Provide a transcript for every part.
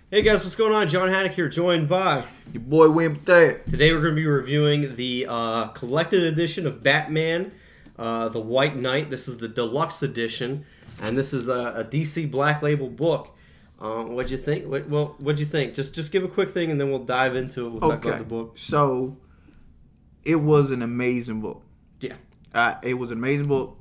Hey guys, what's going on? John Haddock here, joined by Your boy William Bethea. Today we're going to be reviewing the collected edition of Batman, the White Knight. This is the Deluxe edition, and this is a DC Black Label book. What'd you think? What'd you think? Just give a quick thing, and then we'll dive into it. We'll talk about the book. So, it was an amazing book. Yeah. It was an amazing book.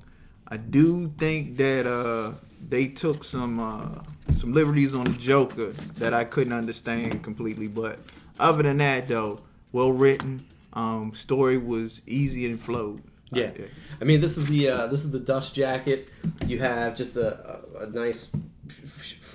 I do think that they took some liberties on the Joker that I couldn't understand completely, but other than that, though, well written. Story was easy and flowed. Yeah, I mean this is the dust jacket. You have just a nice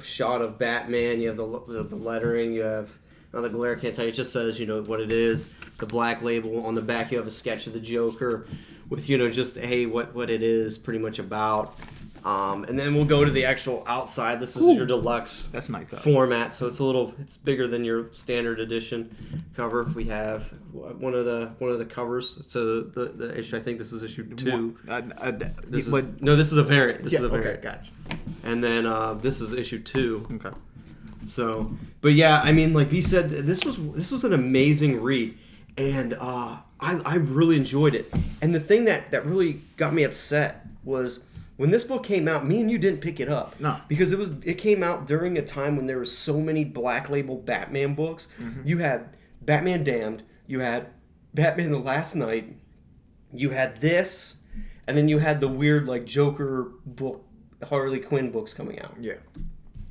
shot of Batman. You have the lettering. You have the glare. Can't tell you. It just says what it is. The Black Label on the back. You have a sketch of the Joker with just hey what it is pretty much about. And then we'll go to the actual outside. This is your deluxe That's nice format, so it's bigger than your standard edition cover. We have one of the covers. So the issue, I think this is issue 2. This is a variant. This is a variant. Okay, gotcha. And then this is issue 2. Okay. So, but yeah, I mean, like he said, this was an amazing read, and I really enjoyed it. And the thing that really got me upset was, when this book came out, me and you didn't pick it up. No. Because it came out during a time when there were so many Black Label Batman books. Mm-hmm. You had Batman Damned, you had Batman the Last Knight, you had this, and then you had the weird like Joker book, Harley Quinn books coming out. Yeah.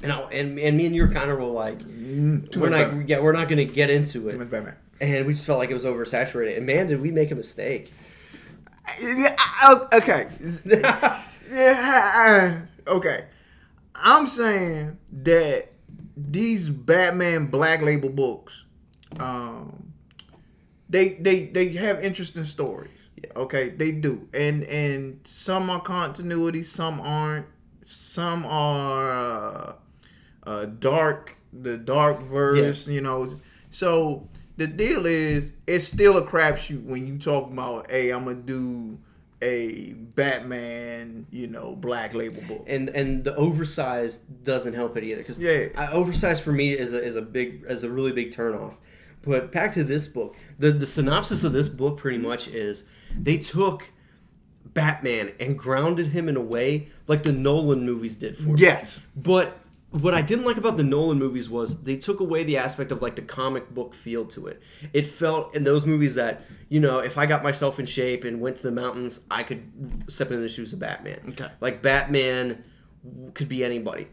And me and you kind of were like, we're not going to get into it. Too much Batman. And we just felt like it was oversaturated. And man, did we make a mistake. Okay. Yeah. Okay. I'm saying that these Batman Black Label books, they have interesting stories. Yeah. Okay, they do, and some are continuity, some aren't. Some are dark, the dark verse. Yeah. So the deal is, it's still a crapshoot when you talk about, hey, I'm gonna do a Batman, Black Label book, and the oversized doesn't help it either, because oversized for me is a really big turnoff. But back to this book, the synopsis of this book pretty much is they took Batman and grounded him in a way like the Nolan movies did for me. Yes, but what I didn't like about the Nolan movies was they took away the aspect of like the comic book feel to it. It felt in those movies that, if I got myself in shape and went to the mountains, I could step into the shoes of Batman. Okay. Like Batman could be anybody.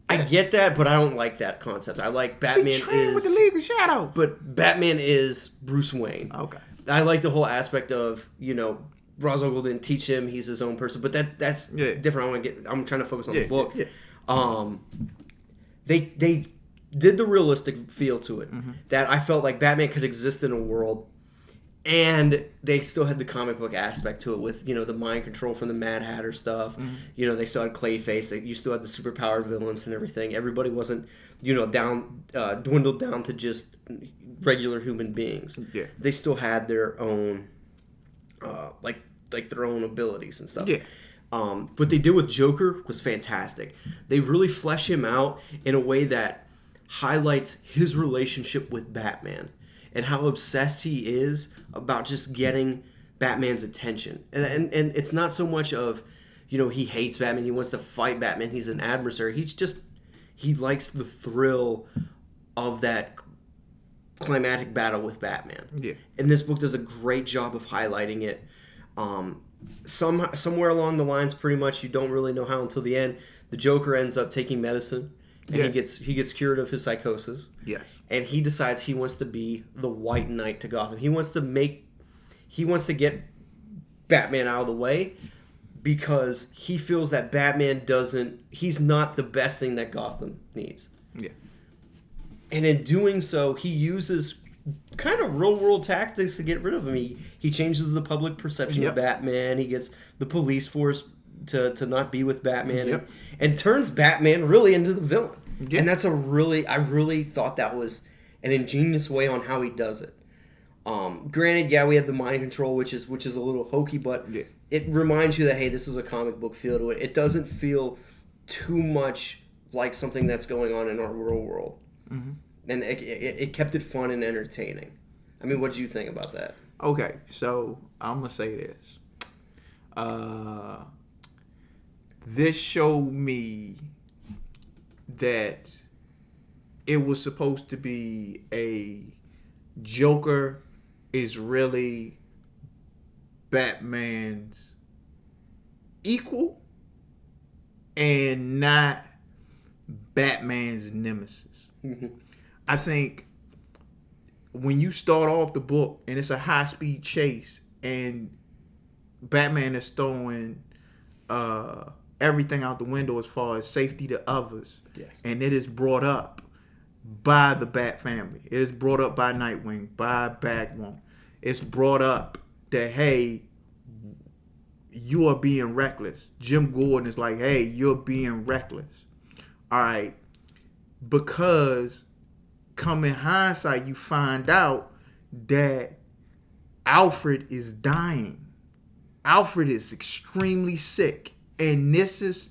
I get that, but I don't like that concept. I like Batman is with the League of Shadows. But Batman is Bruce Wayne. Okay. I like the whole aspect of, Ra's al Ghul didn't teach him, he's his own person, but that's different. I'm trying to focus on the book. Yeah. They did the realistic feel to it, that I felt like Batman could exist in a world, and they still had the comic book aspect to it with the mind control from the Mad Hatter stuff. They still had Clayface. You still had the superpowered villains and everything. Everybody wasn't dwindled down to just regular human beings. Yeah. They still had their own like their own abilities and stuff. Yeah. What they did with Joker was fantastic. They really flesh him out in a way that highlights his relationship with Batman and how obsessed he is about just getting Batman's attention. And it's not so much of, he hates Batman, he wants to fight Batman, he's an adversary. He likes the thrill of that climatic battle with Batman. Yeah. And this book does a great job of highlighting it. Somewhere along the lines, pretty much, you don't really know how until the end, the Joker ends up taking medicine, and he gets cured of his psychosis. Yes. And he decides he wants to be the White Knight to Gotham. He wants to get Batman out of the way, because he feels that Batman he's not the best thing that Gotham needs. Yeah. And in doing so, he uses kind of real world tactics to get rid of him. He changes the public perception of Batman. He gets the police force to not be with Batman, and turns Batman really into the villain. Yep. And that's I really thought that was an ingenious way on how he does it. Granted, we have the mind control, which is a little hokey, but it reminds you that, hey, this is a comic book feel to it. It doesn't feel too much like something that's going on in our real world. and it kept it fun and entertaining. I mean, what did you think about that? Okay, so I'm gonna say this. This showed me that it was supposed to be a Joker is really Batman's equal and not Batman's nemesis. Mm-hmm. I think when you start off the book and it's a high-speed chase and Batman is throwing everything out the window as far as safety to others, yes, and it is brought up by the Bat family. It is brought up by Nightwing, by Batwoman. It's brought up that, hey, you are being reckless. Jim Gordon is like, hey, you're being reckless. All right. Because come in hindsight, you find out that Alfred is dying. Alfred is extremely sick. And this is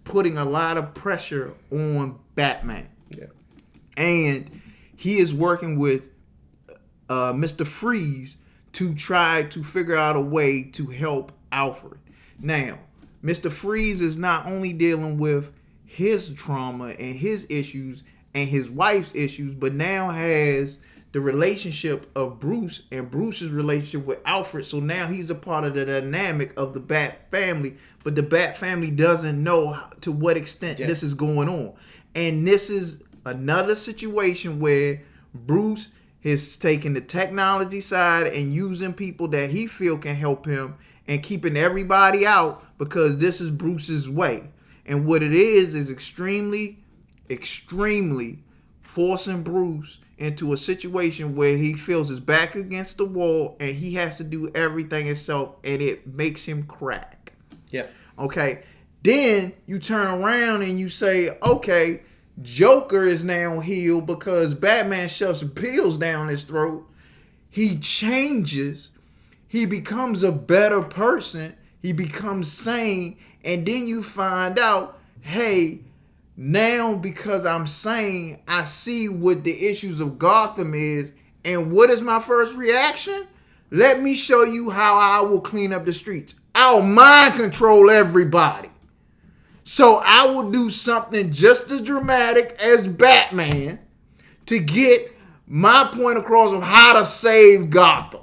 putting a lot of pressure on Batman. Yeah. And he is working with Mr. Freeze to try to figure out a way to help Alfred. Now, Mr. Freeze is not only dealing with his trauma and his issues and his wife's issues, but now has the relationship of Bruce and Bruce's relationship with Alfred. So now he's a part of the dynamic of the Bat family, but the Bat family doesn't know to what extent this is going on. And this is another situation where Bruce is taking the technology side and using people that he feel can help him and keeping everybody out because this is Bruce's way. And what it is extremely, extremely forcing Bruce into a situation where he feels his back against the wall and he has to do everything himself, and it makes him crack. Yeah. Okay. Then you turn around and you say, okay, Joker is now healed because Batman shoves some pills down his throat. He changes. He becomes a better person. He becomes sane. And then you find out, hey, now because I'm sane, I see what the issues of Gotham is. And what is my first reaction? Let me show you how I will clean up the streets. I'll mind control everybody. So I will do something just as dramatic as Batman to get my point across of how to save Gotham.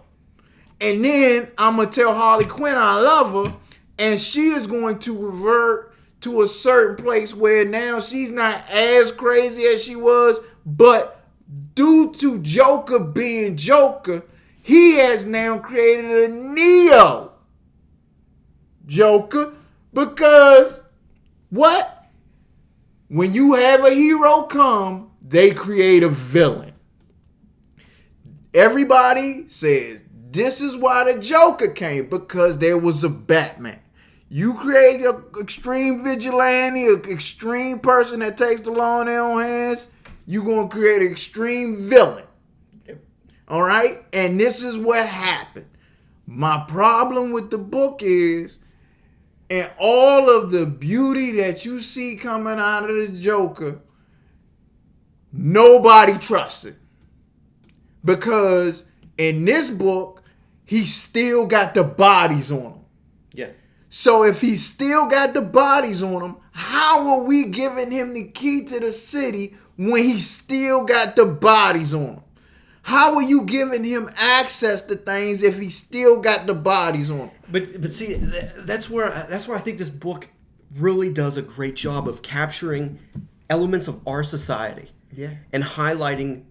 And then I'm going to tell Harley Quinn I love her, and she is going to revert to a certain place where now she's not as crazy as she was, but due to Joker being Joker, he has now created a Neo Joker because what? When you have a hero come, they create a villain. Everybody says this is why the Joker came, because there was a Batman. You create an extreme vigilante, an extreme person that takes the law in their own hands, you're going to create an extreme villain. All right? And this is what happened. My problem with the book is, and all of the beauty that you see coming out of the Joker, nobody trusts it. Because in this book, he still got the bodies on him. Yeah. So if he still got the bodies on him, how are we giving him the key to the city when he still got the bodies on him? How are you giving him access to things if he still got the bodies on him? But see, that's where I think this book really does a great job of capturing elements of our society. Yeah. And highlighting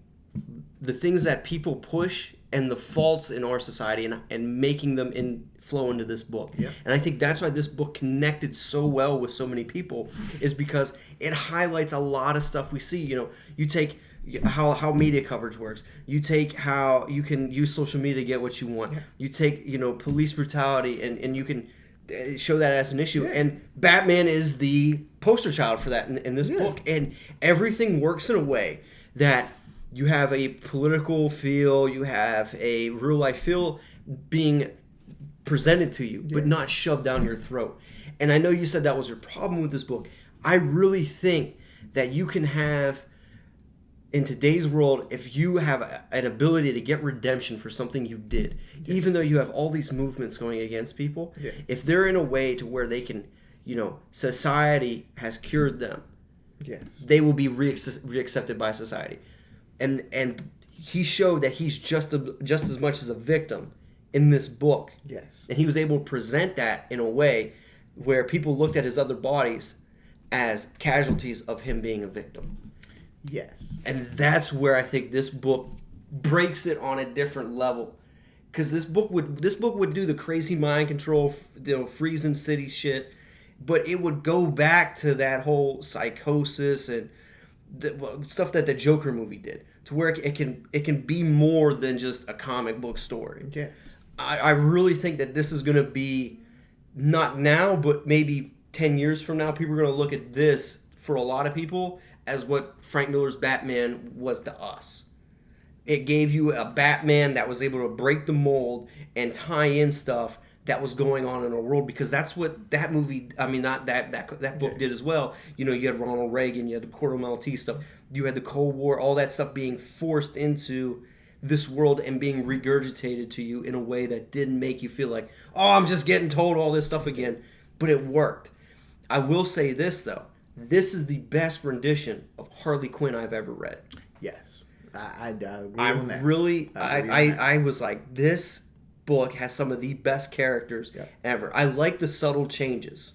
the things that people push and the faults in our society and making them flow into this book. Yeah. And I think that's why this book connected so well with so many people, is because it highlights a lot of stuff we see. You know, you take how media coverage works. You take how you can use social media to get what you want. Yeah. You take, police brutality and you can show that as an issue. Yeah. And Batman is the poster child for that in this book. And everything works in a way that you have a political feel, you have a real life feel being presented to you, but not shoved down your throat. And I know you said that was your problem with this book. I really think that you can have in today's world if you have an ability to get redemption for something you did, even though you have all these movements going against people. If they're in a way to where they can, society has cured them, they will be reaccepted by society. And he showed that he's just as much as a victim in this book. And he was able to present that in a way where people looked at his other bodies as casualties of him being a victim. And that's where I think this book breaks it on a different level, because this book would do the crazy mind control, freezing city shit, but it would go back to that whole psychosis and the stuff that the Joker movie did, to where it can be more than just a comic book story. I really think that this is going to be, not now, but maybe 10 years from now, people are going to look at this, for a lot of people, as what Frank Miller's Batman was to us. It gave you a Batman that was able to break the mold and tie in stuff that was going on in our world, because that's what that movie, that book did as well. You had Ronald Reagan, you had the Corto Maltese stuff, you had the Cold War, all that stuff being forced into this world and being regurgitated to you in a way that didn't make you feel like, oh, I'm just getting told all this stuff again. But it worked. I will say this, though. This is the best rendition of Harley Quinn I've ever read. I agree on that. I was like, this book has some of the best characters ever. I like the subtle changes.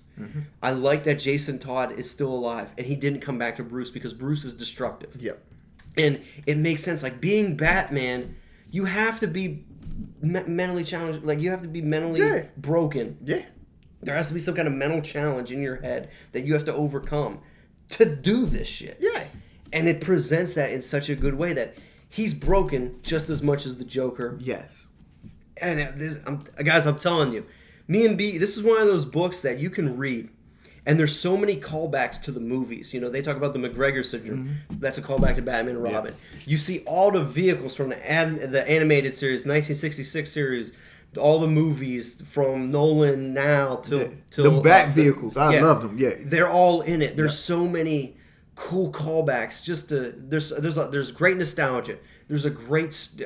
I like that Jason Todd is still alive and he didn't come back to Bruce, because Bruce is destructive. And it makes sense. Like, being Batman, you have to be mentally challenged. Like, you have to be mentally broken. There has to be some kind of mental challenge in your head that you have to overcome to do this shit. And it presents that in such a good way that he's broken just as much as the Joker. And guys, I'm telling you, me and B, this is one of those books that you can read, and there's so many callbacks to the movies. They talk about the McGregor syndrome. That's a callback to Batman and Robin. You see all the vehicles from the animated series, 1966 series, all the movies from Nolan now till the Bat vehicles. I love them. They're all in it. There's so many cool callbacks. There's great nostalgia. There's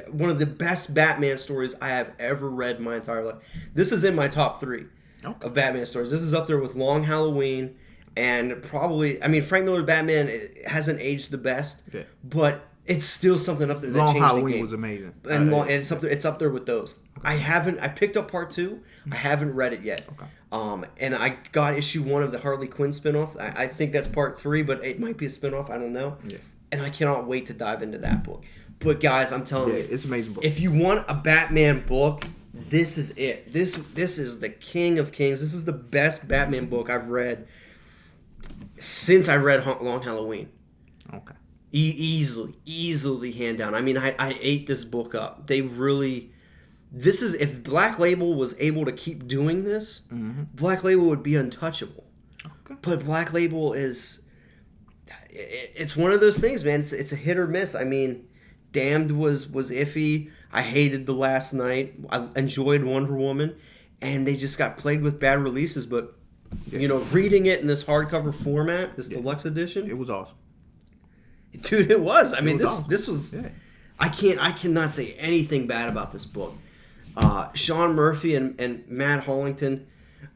one of the best Batman stories I have ever read in my entire life. This is in my top 3 of Batman stories. This is up there with Long Halloween, and probably, Frank Miller's Batman hasn't aged the best, but it's still something up there that Long changed Halloween the game. Was amazing. And it's up there with those. I picked up part 2. I haven't read it yet. And I got issue 1 of the Harley Quinn spinoff. I think that's part 3, but it might be a spinoff. I don't know. And I cannot wait to dive into that book. But guys, I'm telling you, it's an amazing book. If you want a Batman book, this is it. This is the king of kings. This is the best Batman book I've read since I read Long Halloween. Easily hand down. I ate this book up. They really... This is... If Black Label was able to keep doing this, Black Label would be untouchable. But Black Label is... It's one of those things, man. It's a hit or miss. Damned was iffy. I hated The Last Night. I enjoyed Wonder Woman. And they just got plagued with bad releases. But, reading it in this hardcover format, this deluxe edition... It was awesome. Dude, it was. This was... Yeah. I cannot say anything bad about this book. Sean Murphy and Matt Hollington...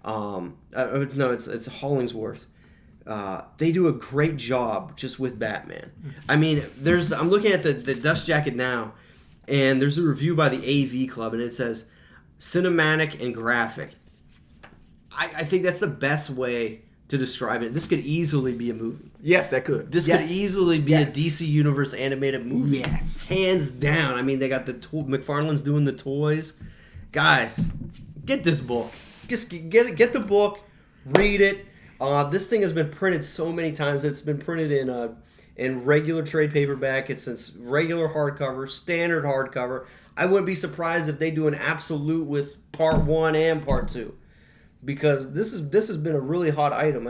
it's Hollingsworth. They do a great job just with Batman. I'm looking at the Dust Jacket now, and there's a review by the AV Club, and it says cinematic and graphic. I think that's the best way to describe it. This could easily be a movie. Yes, that could. This could easily be a DC Universe animated movie. Hands down. They got the McFarlane's doing the toys. Guys, get this book. Just get the book, read it. This thing has been printed so many times. It's been printed in regular trade paperback. It's regular hardcover, standard hardcover. I wouldn't be surprised if they do an absolute with part 1 and part 2, because this has been a really hot item.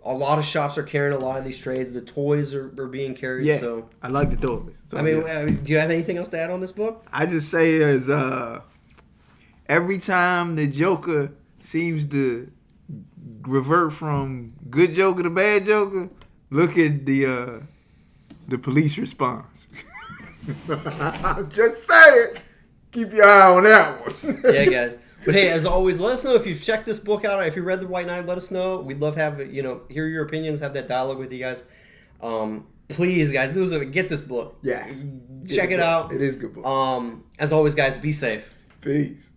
A lot of shops are carrying a lot of these trades. The toys are being carried. Yeah, so I like the toys. So, do you have anything else to add on this book? I just say is every time the Joker seems to revert from good Joker to bad Joker, Look at the police response. I'm just saying. Keep your eye on that one. Yeah, guys. But hey, as always, let us know if you've checked this book out. If you read The White Knight, let us know. We'd love to have hear your opinions, have that dialogue with you guys. Please, guys, get this book. Yes. Check it out. It is a good book. As always, guys, be safe. Peace.